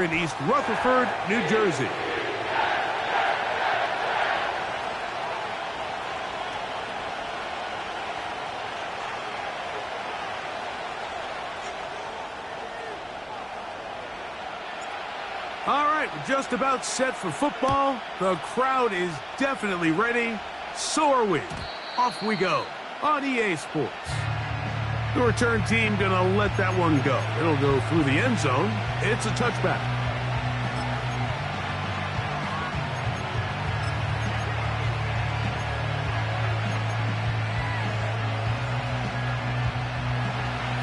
here in East Rutherford, New Jersey. All right, we're just about set for football. The crowd is definitely ready. So are we. Off we go on EA Sports. The return team going to let that one go. It'll go through the end zone. It's a touchback.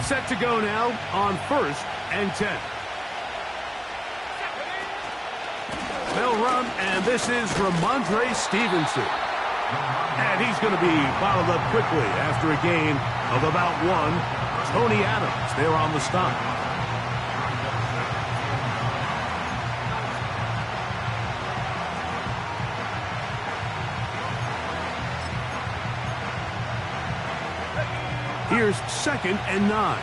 Set to go now on 1st and 10. They'll run, and this is Rhamondre Stevenson. And he's going to be bottled up quickly after a gain of about 1. Tony Adams there on the stop. Here's 2nd and 9.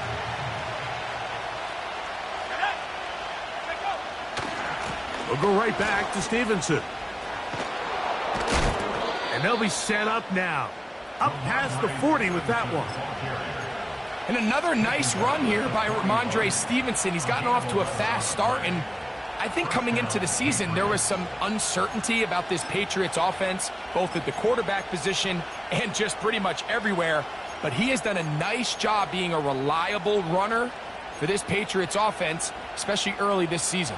We'll go right back to Stevenson. And they'll be set up now. Up past the 40 with that one. And another nice run here by Rhamondre Stevenson. He's gotten off to a fast start, and I think coming into the season, there was some uncertainty about this Patriots offense, both at the quarterback position and just pretty much everywhere. But he has done a nice job being a reliable runner for this Patriots offense, especially early this season.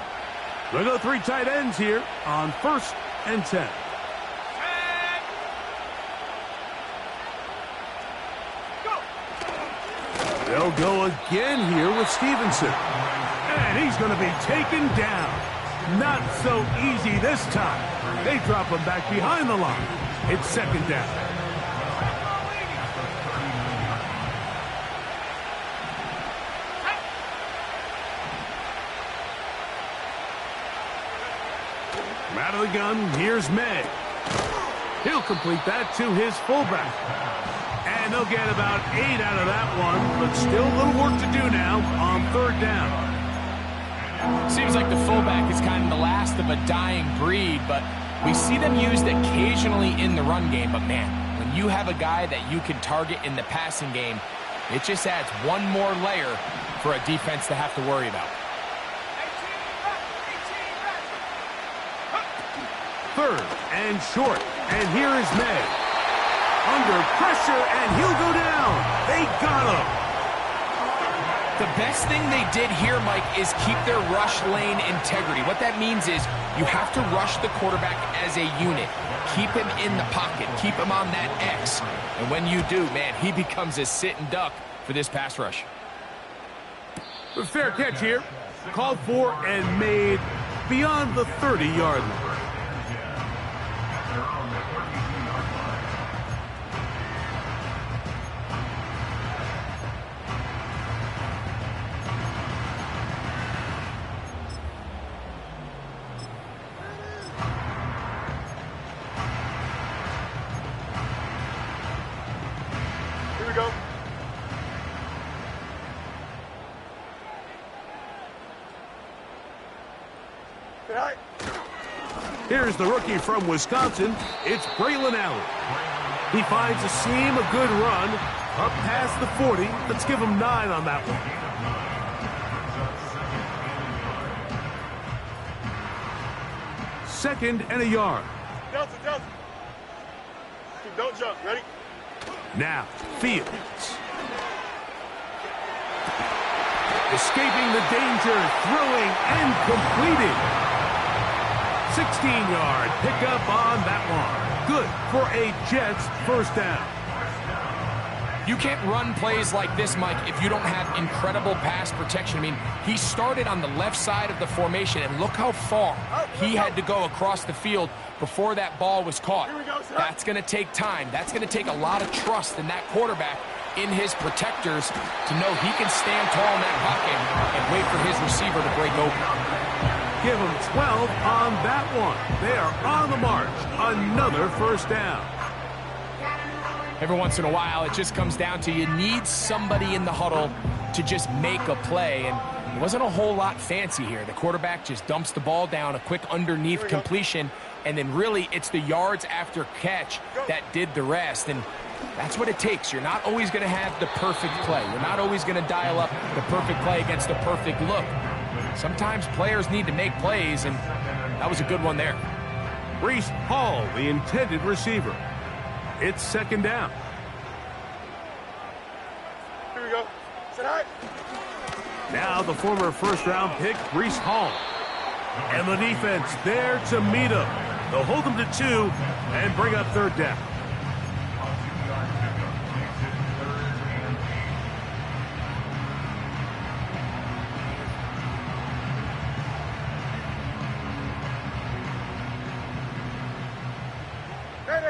We'll go 3 tight ends here on 1st and 10. They'll go again here with Stevenson. And he's going to be taken down. Not so easy this time. They drop him back behind the line. It's 2nd down. Out of the gun, here's May. He'll complete that to his fullback. And they'll get about 8 out of that one, but still a little work to do now on 3rd down. Seems like the fullback is kind of the last of a dying breed, but we see them used occasionally in the run game. But man, when you have a guy that you can target in the passing game, it just adds one more layer for a defense to have to worry about. 3rd and short. And here is May. Under pressure, and he'll go down. They got him. The best thing they did here, Mike, is keep their rush lane integrity. What that means is you have to rush the quarterback as a unit. Keep him in the pocket. Keep him on that X. And when you do, man, he becomes a sit and duck for this pass rush. A fair catch here. Called for and made beyond the 30-yard line. Here's the rookie from Wisconsin. It's Braylon Allen. He finds a seam, a good run, up past the 40. Let's give him 9 on that one. Second and a yard. Delta. Don't jump. Ready? Now, Fields. Escaping the danger, throwing and completing. 16-yard pickup on that one. Good for a Jets 1st down. You can't run plays like this, Mike, if you don't have incredible pass protection. I mean, he started on the left side of the formation, and look how far he had to go across the field before that ball was caught. That's going to take time. That's going to take a lot of trust in that quarterback, in his protectors, to know he can stand tall in that pocket and wait for his receiver to break open. Give them 12 on that one. They are on the march. Another 1st down. Every once in a while, it just comes down to you need somebody in the huddle to just make a play. And It wasn't a whole lot fancy here. The quarterback just dumps the ball down, a quick underneath completion, and then really it's the yards after catch that did the rest. And that's what it takes. You're not always going to have the perfect play. You're not always going to dial up the perfect play against the perfect look. Sometimes players need to make plays, and that was a good one there. Breece Hall, the intended receiver. It's second down. Here we go. Sit high. Now the former first-round pick, Breece Hall. And the defense there to meet him. They'll hold him to 2 and bring up third down.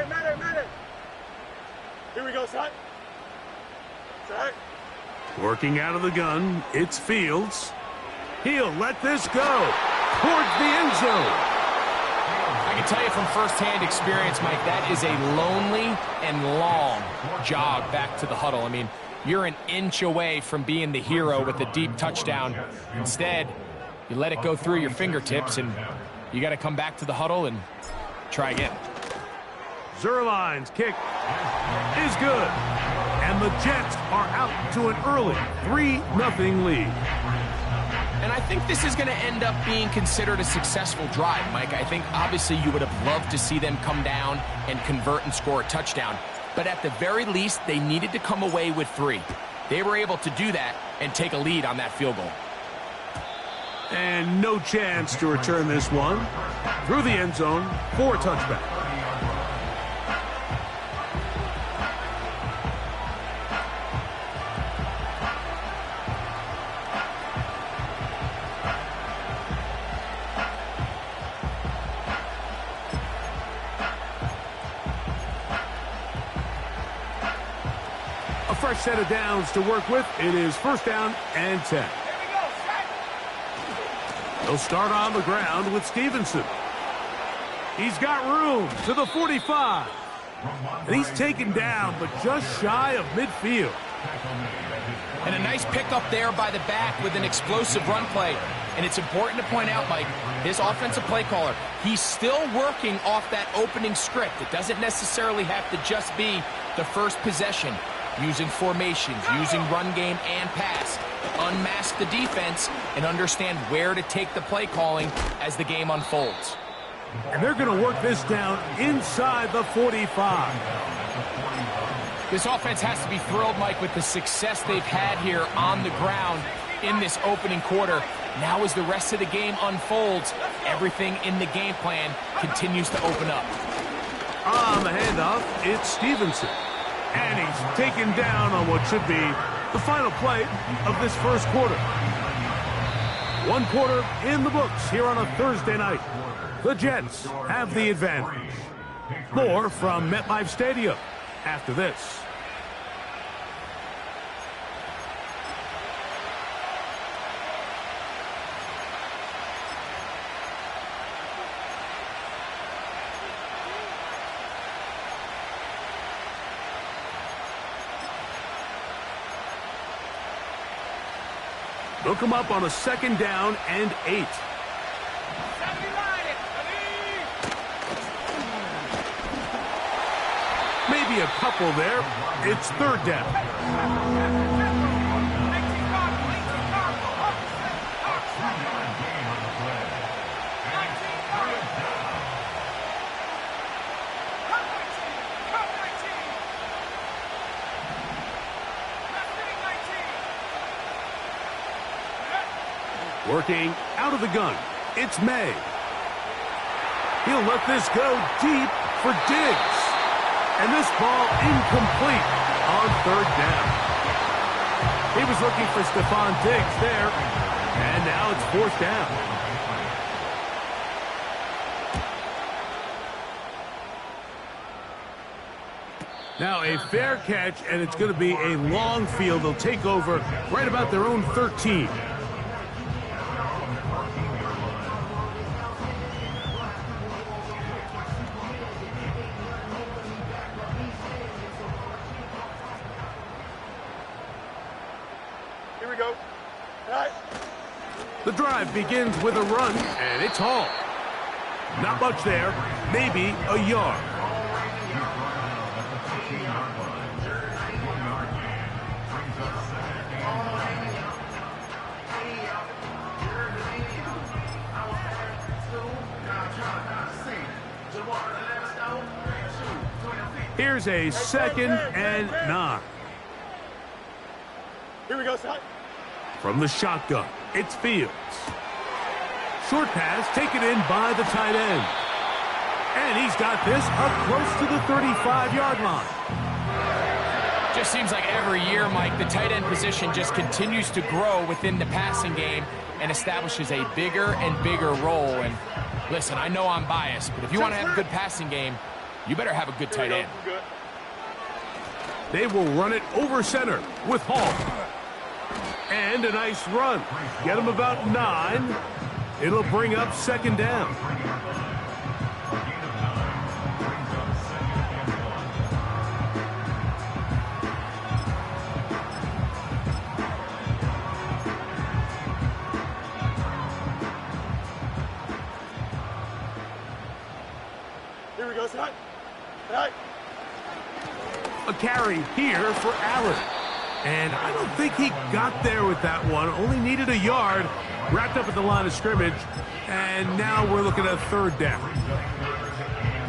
Matter. Here we go, son. Sit high. Working out of the gun, it's Fields. He'll let this go towards the end zone. I can tell you from firsthand experience, Mike, that is a lonely and long jog back to the huddle. I mean, you're an inch away from being the hero with a deep touchdown. Instead, you let it go through your fingertips, and you got to come back to the huddle and try again. Zuerlein's kick is good. And the Jets are out to an early 3-0 lead. And I think this is going to end up being considered a successful drive, Mike. I think obviously you would have loved to see them come down and convert and score a touchdown. But at the very least, they needed to come away with 3. They were able to do that and take a lead on that field goal. And no chance to return this one through the end zone for a touchback. Fresh set of downs to work with. It is first down and 10. They'll start on the ground with Stevenson. He's got room to the 45. And he's taken down, but just shy of midfield. And a nice pickup there by the back with an explosive run play. And it's important to point out, Mike, this offensive play caller, he's still working off that opening script. It doesn't necessarily have to just be the first possession. Using formations, using run game and pass. Unmask the defense and understand where to take the play calling as the game unfolds. And they're going to work this down inside the 45. This offense has to be thrilled, Mike, with the success they've had here on the ground in this opening quarter. Now as the rest of the game unfolds, everything in the game plan continues to open up. On the handoff, it's Stevenson. And he's taken down on what should be the final play of this first quarter. One quarter in the books here on a Thursday night. The Jets have the advantage. More from MetLife Stadium after this. They'll come up on a second down and 8. Maybe a couple there. It's third down. Working out of the gun, it's May. He'll let this go deep for Diggs. And this ball incomplete on third down. He was looking for Stephon Diggs there, and now it's fourth down. Now a fair catch, and it's going to be a long field. They'll take over right about their own 13. Here we go. All right. The drive begins with a run, and it's hauled. Not much there, maybe a yard. Here's a 2nd and 9. Here we go, son. From the shotgun, it's Fields. Short pass taken in by the tight end. And he's got this up close to the 35-yard line. Just seems like every year, Mike, the tight end position just continues to grow within the passing game and establishes a bigger and bigger role. And listen, I know I'm biased, but if you want to have a good passing game, you better have a good tight end. They will run it over center with Hall. And a nice run. Get him about 9. It'll bring up 2nd down. Here we go, son. Right. A carry here for Allen. And I don't think he got there with that one. Only needed a yard. Wrapped up at the line of scrimmage. And now we're looking at 3rd down.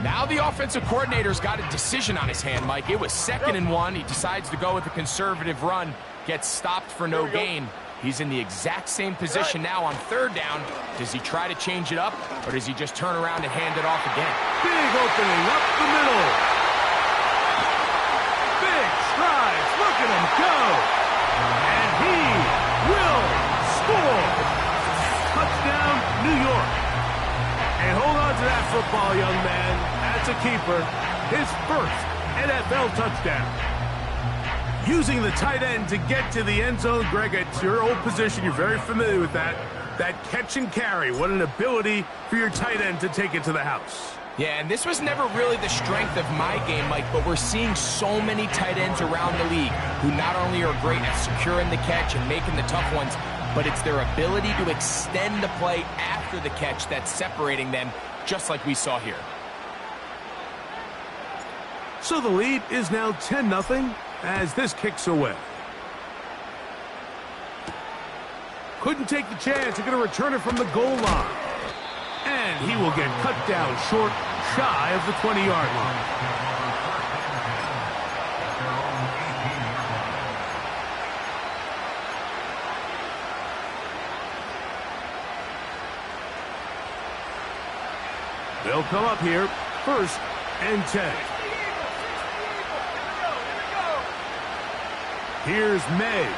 Now the offensive coordinator's got a decision on his hand, Mike. It was 2nd and 1. He decides to go with a conservative run. Gets stopped for no gain. He's in the exact same position now on 3rd down. Does he try to change it up, or does he just turn around and hand it off again? Big opening up the middle. Big strides. Look at him go. And he will score. Touchdown, New York. And hold on to that football, young man. That's a keeper. His first NFL touchdown. Using the tight end to get to the end zone. Greg, it's your old position. You're very familiar with that. That catch and carry. What an ability for your tight end to take it to the house. Yeah, and this was never really the strength of my game, Mike, but we're seeing so many tight ends around the league who not only are great at securing the catch and making the tough ones, but it's their ability to extend the play after the catch that's separating them, just like we saw here. So the lead is now 10-0 as this kicks away. Couldn't take the chance. They're going to return it from the goal line. And he will get cut down short, shy of the 20-yard line. They'll come up here, 1st and 10. Here's May.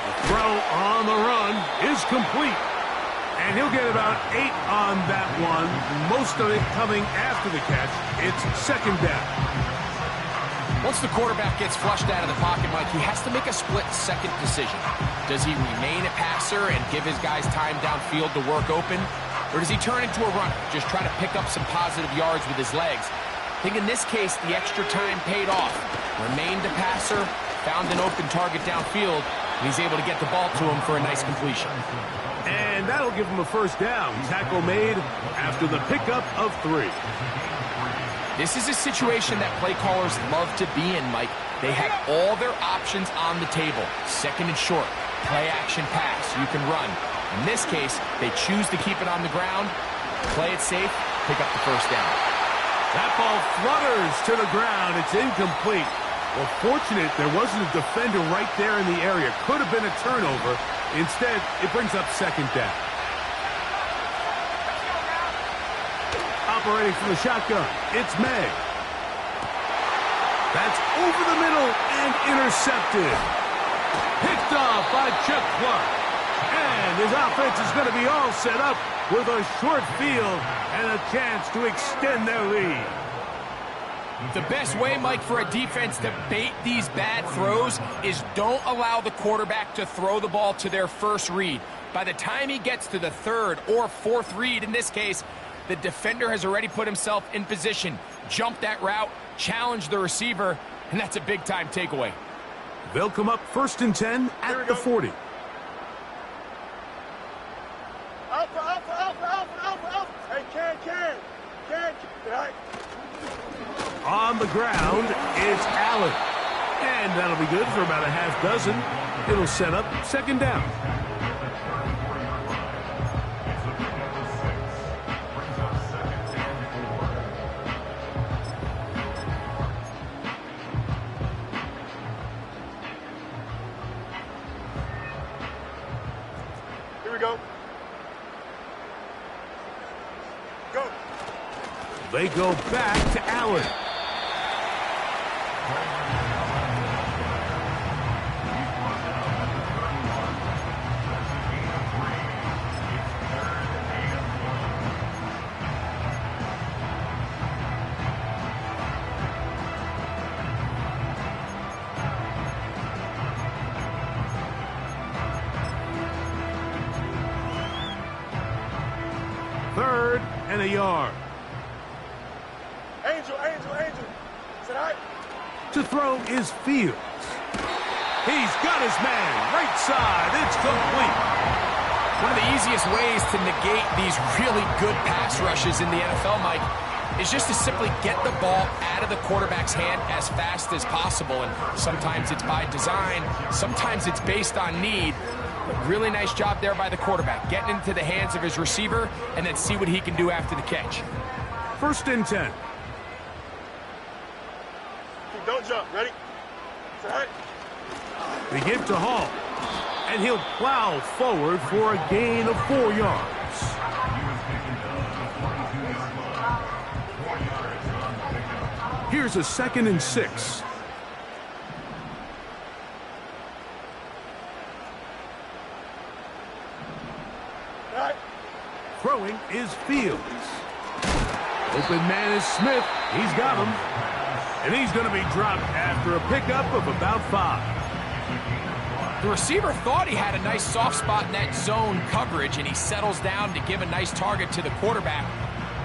The throw on the run is complete. And he'll get about 8 on that one. Most of it coming after the catch. It's 2nd down. Once the quarterback gets flushed out of the pocket, Mike, he has to make a split-second decision. Does he remain a passer and give his guys time downfield to work open? Or does he turn into a runner, just try to pick up some positive yards with his legs? I think in this case, the extra time paid off. Remained a passer, found an open target downfield, and he's able to get the ball to him for a nice completion. And that'll give him a 1st down. Tackle made after the pickup of 3. This is a situation that play callers love to be in, Mike. They have all their options on the table. 2nd and short, play action pass, you can run. In this case, they choose to keep it on the ground, play it safe, pick up the 1st down. That ball flutters to the ground. It's incomplete. Well, fortunate there wasn't a defender right there in the area. Could have been a turnover. Instead, it brings up 2nd down. Operating from the shotgun, it's May. That's over the middle and intercepted. Picked off by Chuck Clark. And his offense is going to be all set up with a short field and a chance to extend their lead. The best way, Mike, for a defense to bait these bad throws is don't allow the quarterback to throw the ball to their first read. By the time he gets to the 3rd or 4th read, in this case, the defender has already put himself in position, jumped that route, challenged the receiver, and that's a big-time takeaway. They'll come up 1st and 10 at the 40. Hey, Ken. Right. On the ground, it's Allen. And that'll be good for about a half dozen. It'll set up 2nd down. Here we go. Go. They go back to Allen. Third and a yard. Angel. Sit high. To throw is Fields. He's got his man. Right side. It's complete. One of the easiest ways to negate these really good pass rushes in the NFL, Mike, is just to simply get the ball out of the quarterback's hand as fast as possible. And sometimes it's by design. Sometimes it's based on need. But really nice job there by the quarterback, getting into the hands of his receiver and then see what he can do after the catch. 1st and 10. Don't jump. Ready? Sit high. They give to Hall. And he'll plow forward for a gain of 4 yards. Here's a 2nd and 6. Right. Throwing is Fields. Open man is Smith. He's got him. And he's going to be dropped after a pickup of about 5. The receiver thought he had a nice soft spot in that zone coverage, and he settles down to give a nice target to the quarterback.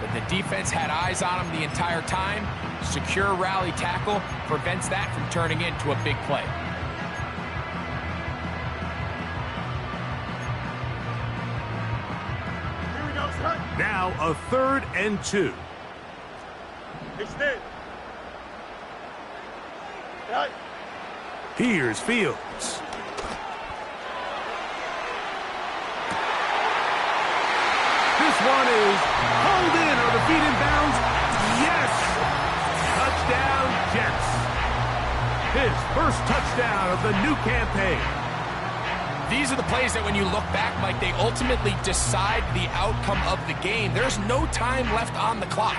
But the defense had eyes on him the entire time. Secure rally tackle prevents that from turning into a big play. Here we go. Sit high. Now a 3rd and 2. Extend. Right. Here's Fields. This one is pulled in or the feet in bounds. Yes! Touchdown, Jets. His first touchdown of the new campaign. These are the plays that when you look back, Mike, they ultimately decide the outcome of the game. There's no time left on the clock.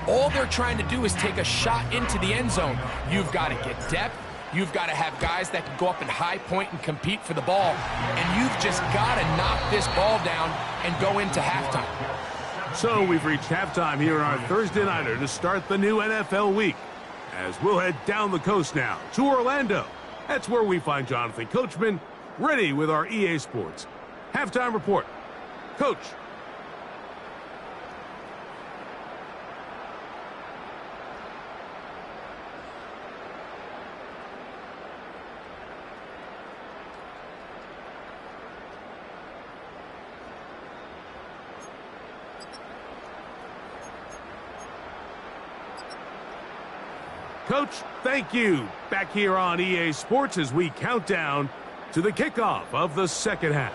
All they're trying to do is take a shot into the end zone. You've got to get depth. You've got to have guys that can go up and high point and compete for the ball. And you've just got to knock this ball down and go into halftime. So we've reached halftime here on our Thursday Nighter to start the new NFL week. As we'll head down the coast now to Orlando. That's where we find Jonathan Coachman ready with our EA Sports halftime report. Coach. Coach, thank you. Back here on EA Sports as we count down to the kickoff of the 2nd half.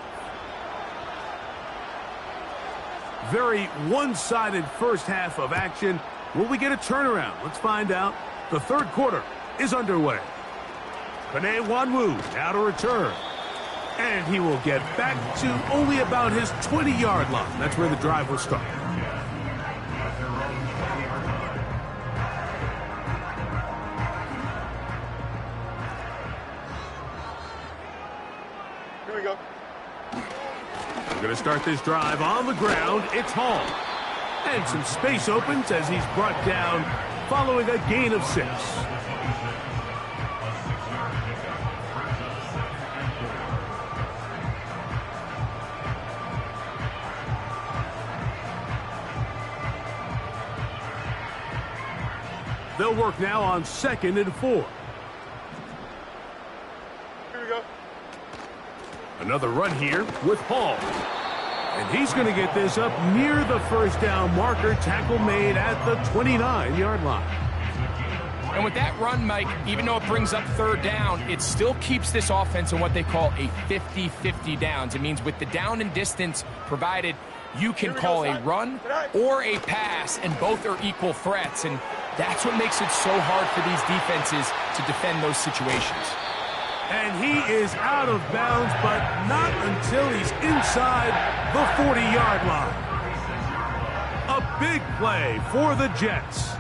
Very one-sided first half of action. Will we get a turnaround? Let's find out. The 3rd quarter is underway. Penei Nwanwu now to return. And he will get back to only about his 20-yard line. That's where the drive will start. Here we go. We're going to start this drive on the ground. It's Hall. And some space opens as he's brought down following a gain of 6. They'll work now on 2nd and 4. Another run here with Hall. And he's going to get this up near the first down marker. Tackle made at the 29-yard line. And with that run, Mike, even though it brings up third down, it still keeps this offense in what they call a 50-50 downs. It means with the down and distance provided, you can call a run or a pass, and both are equal threats. And that's what makes it so hard for these defenses to defend those situations. And he is out of bounds, but not until he's inside the 40-yard line. A big play for the Jets.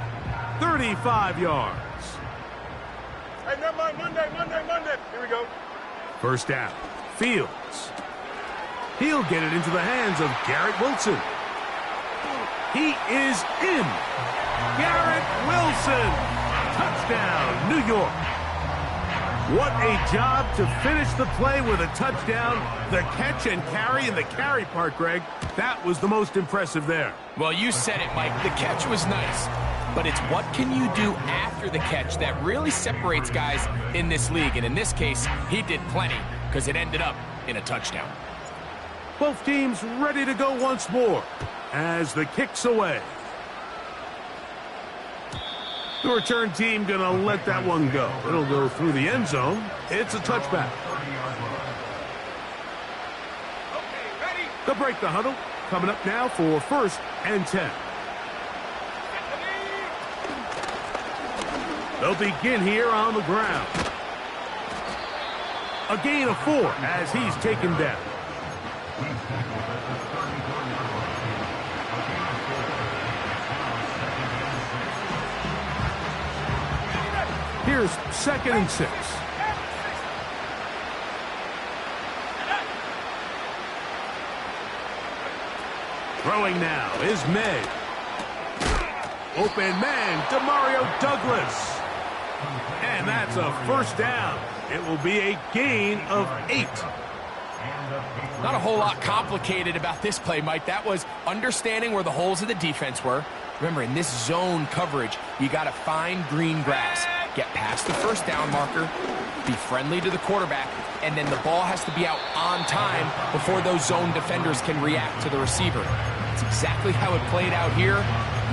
35 yards. Hey, never mind. Monday. Here we go. First down. Fields. He'll get it into the hands of Garrett Wilson. He is in. Garrett Wilson. Touchdown, New York. What a job to finish the play with a touchdown. The catch and carry, and the carry part, Greg, that was the most impressive there. Well, you said it, Mike. The catch was nice. But it's what can you do after the catch that really separates guys in this league. And in this case, he did plenty because it ended up in a touchdown. Both teams ready to go once more as the kick's away. The return team going to let that one go. It'll go through the end zone. It's a touchback. They'll break the huddle. Coming up now for 1st and 10. They'll begin here on the ground. A gain of 4 as he's taken down. Here's 2nd and 6. Throwing now is May. Open man, Demario Douglas. And that's a first down. It will be a gain of 8. Not a whole lot complicated about this play, Mike. That was understanding where the holes of the defense were. Remember, in this zone coverage, you got to find green grass. Get past the first down marker, be friendly to the quarterback, and then the ball has to be out on time before those zone defenders can react to the receiver. That's exactly how it played out here.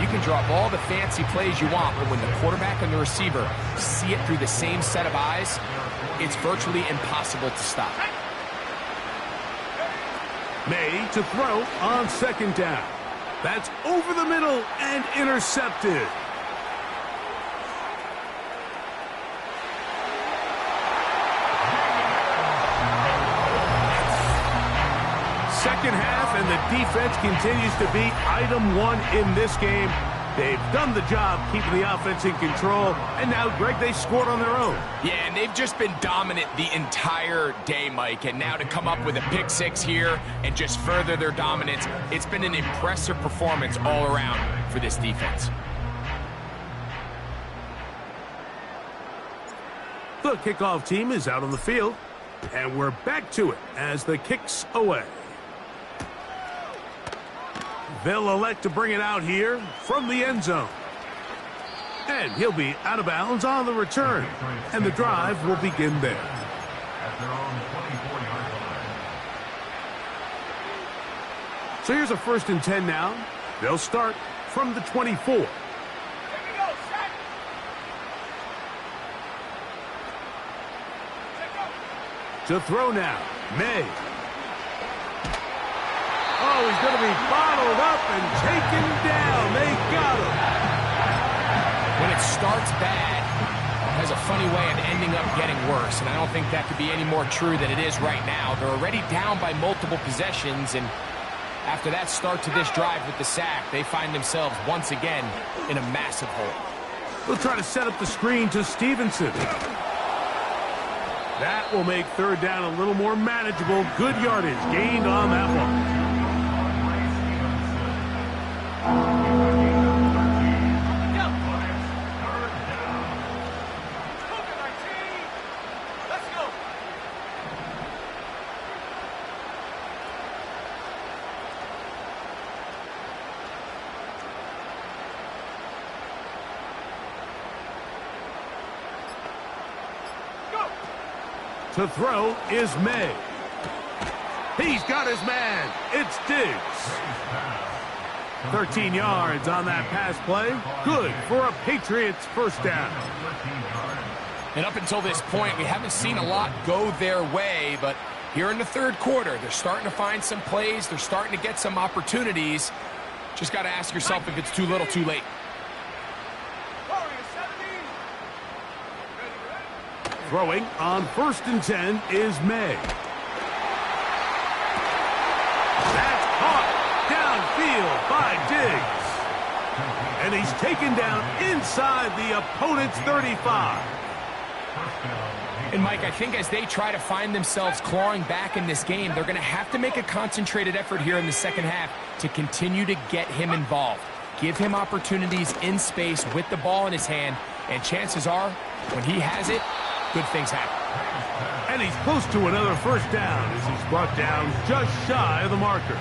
You can draw up all the fancy plays you want, but when the quarterback and the receiver see it through the same set of eyes, it's virtually impossible to stop. May to throw on 2nd down. That's over the middle and intercepted. Second half, and the defense continues to be item 1 in this game. They've done the job keeping the offense in control, and now, Greg, they scored on their own. Yeah, and they've just been dominant the entire day, Mike, and now to come up with a pick 6 here and just further their dominance, it's been an impressive performance all around for this defense. The kickoff team is out on the field, and we're back to it as the kick's away. They'll elect to bring it out here from the end zone. And he'll be out of bounds on the return. And the drive will begin there. So here's a 1st and 10 now. They'll start from the 24. To throw now, May. Oh, he's going to be bottled up and taken down. They got him. When it starts bad, it has a funny way of ending up getting worse, and I don't think that could be any more true than it is right now. They're already down by multiple possessions, and after that start to this drive with the sack, they find themselves once again in a massive hole. They'll try to set up the screen to Stevenson. That will make 3rd down a little more manageable. Good yardage gained on that one. To throw is May. He's got his man. It's Diggs. 13 yards on that pass play. Good for a Patriots first down. And up until this point, we haven't seen a lot go their way, but here in the third quarter, they're starting to find some plays. They're starting to get some opportunities. Just got to ask yourself if it's too little, too late. Throwing on 1st and 10 is May. That's caught downfield by Diggs. And he's taken down inside the opponent's 35. And, Mike, I think as they try to find themselves clawing back in this game, they're going to have to make a concentrated effort here in the second half to continue to get him involved. Give him opportunities in space with the ball in his hand, and chances are, when he has it, good things happen. And he's close to another first down as he's brought down just shy of the marker.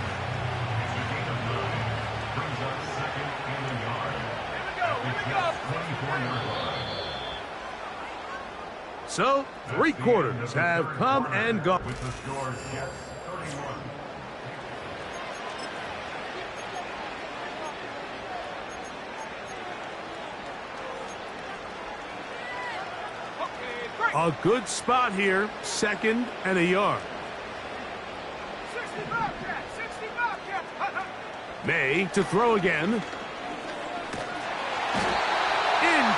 So, 3 quarters have come and gone. With the score, yes, 31. A good spot here, 2nd and a yard. 60 Bobcat, 60 Bobcat. May to throw again. In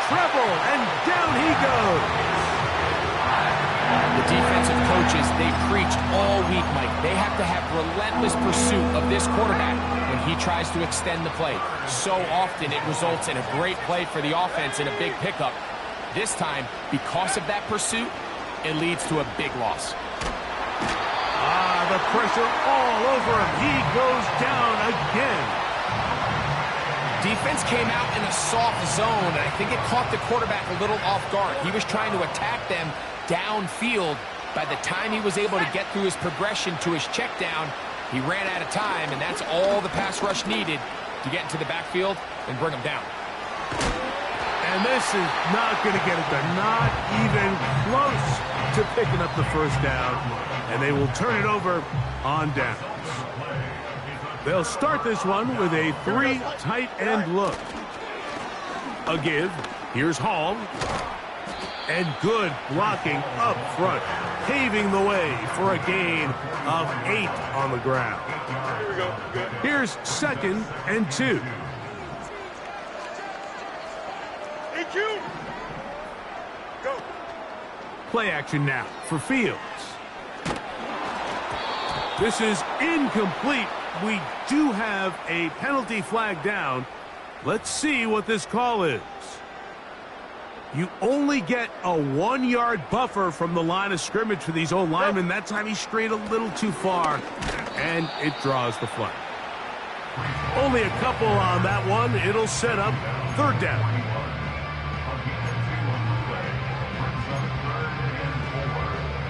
trouble, and down he goes. The defensive coaches, they preach all week, Mike. They have to have relentless pursuit of this quarterback when he tries to extend the play. So often it results in a great play for the offense and a big pickup. This time, because of that pursuit, it leads to a big loss. The pressure all over him. He goes down again. Defense came out in a soft zone, and I think it caught the quarterback a little off guard. He was trying to attack them downfield. By the time he was able to get through his progression to his check down, he ran out of time, and that's all the pass rush needed to get into the backfield and bring him down. And this is not going to get it done. Not even close to picking up the first down. And they will turn it over on downs. They'll start this one with a 3 tight end look. A give. Here's Hall. And good blocking up front, paving the way for a gain of 8 on the ground. Here we go. Good. Here's 2nd and 2. AQ. Go. Play action now for Fields. This is incomplete. We do have a penalty flag down. Let's see what this call is. You only get a 1-yard buffer from the line of scrimmage for these old linemen. That time he strayed a little too far, and it draws the flag. Only a couple on that one. It'll set up 3rd down.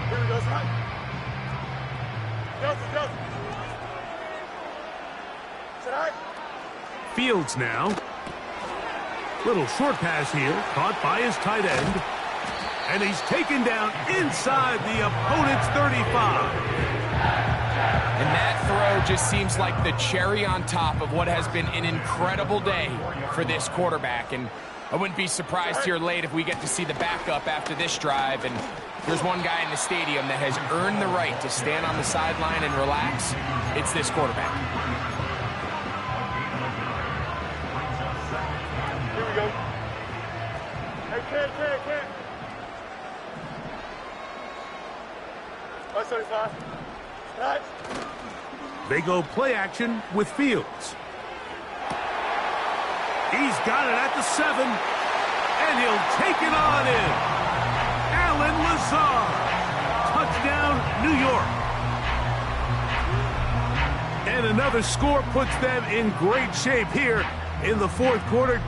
Here we go, Scott. Go. Sit high. Fields now. Little short pass here, caught by his tight end. And he's taken down inside the opponent's 35. And that throw just seems like the cherry on top of what has been an incredible day for this quarterback. And I wouldn't be surprised here late if we get to see the backup after this drive. And there's one guy in the stadium that has earned the right to stand on the sideline and relax. It's this quarterback. Here we go. Hey, can't. 175. Right. They go play action with Fields. He's got it at the 7, and he'll take it on in. Allen Lazard. Touchdown, New York. And another score puts them in great shape here in the 4th quarter.